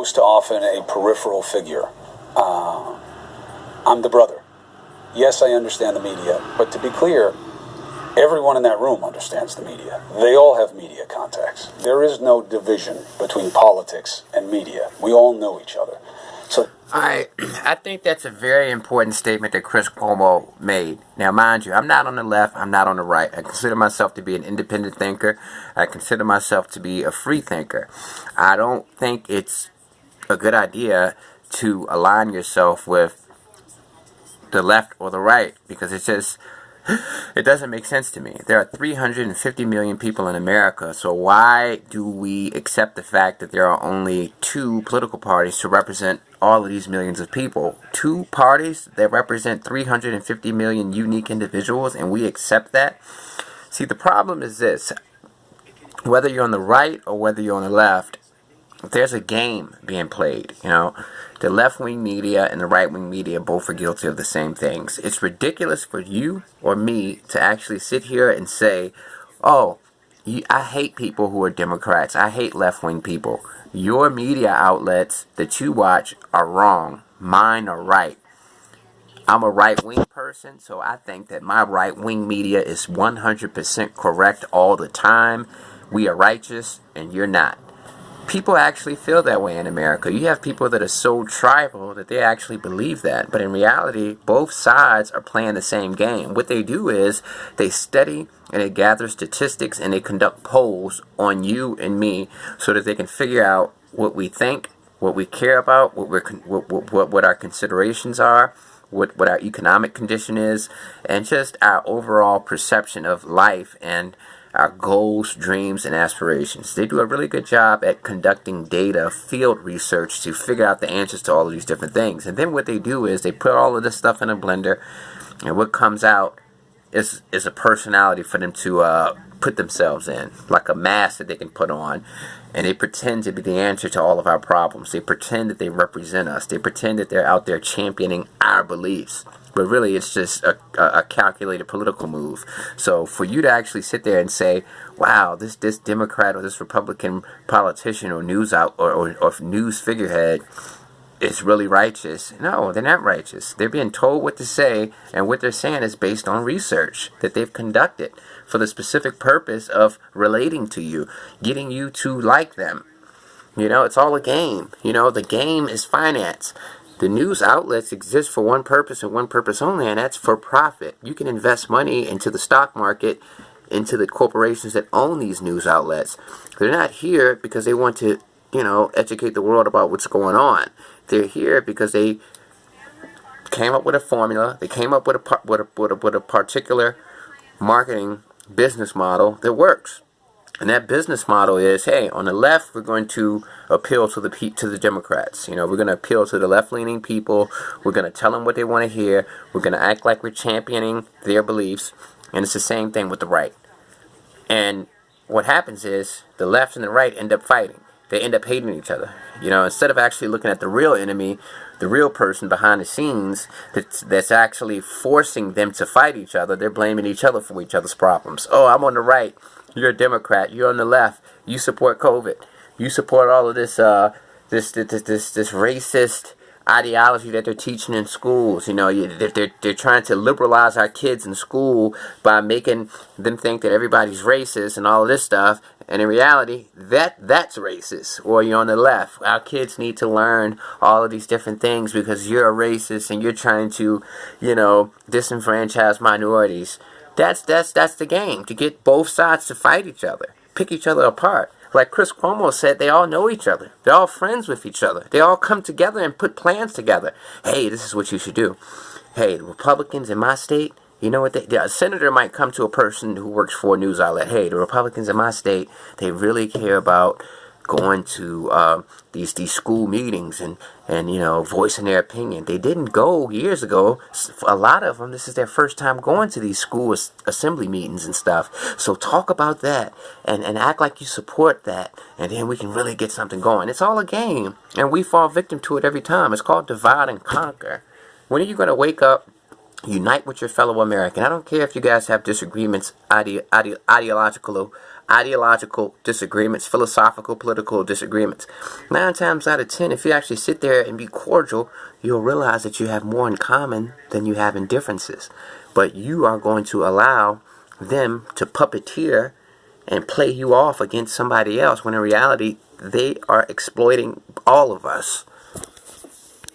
most often a peripheral figure. I'm the brother. Yes, I understand the media, but to be clear, everyone in that room understands the media. They all have media contacts. There is no division between politics and media. We all know each other. So I think that's a very important statement that Chris Cuomo made. Now, mind you, I'm not on the left, I'm not on the right. I consider myself to be an independent thinker. I consider myself to be a free thinker. I don't think it's a good idea to align yourself with the left or the right, because it doesn't make sense to me. There are 350 million people in America, so why do we accept the fact that there are only two political parties to represent all of these millions of people? Two parties that represent 350 million unique individuals, and we accept that? See, the problem is this. Whether you're on the right or whether you're on the left, there's a game being played, The left-wing media and the right-wing media both are guilty of the same things. It's ridiculous for you or me to actually sit here and say, oh, I hate people who are Democrats. I hate left-wing people. Your media outlets that you watch are wrong. Mine are right. I'm a right-wing person, so I think that my right-wing media is 100% correct all the time. We are righteous, and you're not. People actually feel that way in America. You have people that are so tribal that they actually believe that. But in reality, both sides are playing the same game. What they do is they study and they gather statistics and they conduct polls on you and me so that they can figure out what we think, what we care about, what our considerations are, what our economic condition is, and just our overall perception of life and our goals, dreams, and aspirations. They do a really good job at conducting data, field research to figure out the answers to all of these different things. And then what they do is they put all of this stuff in a blender, and what comes out is a personality for them to put themselves in, like a mask that they can put on. And they pretend to be the answer to all of our problems. They pretend that they represent us. They pretend that they're out there championing our beliefs. But really, it's just a calculated political move. So for you to actually sit there and say, wow, this Democrat or this Republican politician or news or news figurehead is really righteous. No, they're not righteous. They're being told what to say, and what they're saying is based on research that they've conducted for the specific purpose of relating to you, getting you to like them. It's all a game. The game is finance. The news outlets exist for one purpose and one purpose only, and that's for profit. You can invest money into the stock market, into the corporations that own these news outlets. They're not here because they want to, educate the world about what's going on. They're here because they came up with a formula. They came up with a particular marketing business model that works. And that business model is, hey, on the left, we're going to appeal to the Democrats. We're going to appeal to the left-leaning people. We're going to tell them what they want to hear. We're going to act like we're championing their beliefs. And it's the same thing with the right. And what happens is the left and the right end up fighting. They end up hating each other. Instead of actually looking at the real enemy, the real person behind the scenes that's actually forcing them to fight each other, they're blaming each other for each other's problems. Oh, I'm on the right. You're a Democrat. You're on the left. You support COVID. You support all of this this racist ideology that they're teaching in schools. They're trying to liberalize our kids in school by making them think that everybody's racist and all of this stuff. And in reality, that's racist. Or you're on the left. Our kids need to learn all of these different things because you're a racist and you're trying to, disenfranchise minorities. That's the game, to get both sides to fight each other, pick each other apart. Like Chris Cuomo said, they all know each other. They're all friends with each other. They all come together and put plans together. Hey, this is what you should do. Hey, the Republicans in my state, you know what? A senator might come to a person who works for a news outlet. Hey, the Republicans in my state, they really care about going to these school meetings and voicing their opinion. They didn't go years ago. A lot of them, this is their first time going to these school assembly meetings and stuff. So talk about that and act like you support that, and then we can really get something going. It's all a game, and we fall victim to it every time. It's called divide and conquer. When are you going to wake up, unite with your fellow American? I don't care if you guys have disagreements, ideological ideological disagreements, philosophical, political disagreements. 9 times out of 10, if you actually sit there and be cordial, you'll realize that you have more in common than you have in differences. But you are going to allow them to puppeteer and play you off against somebody else, when in reality, they are exploiting all of us.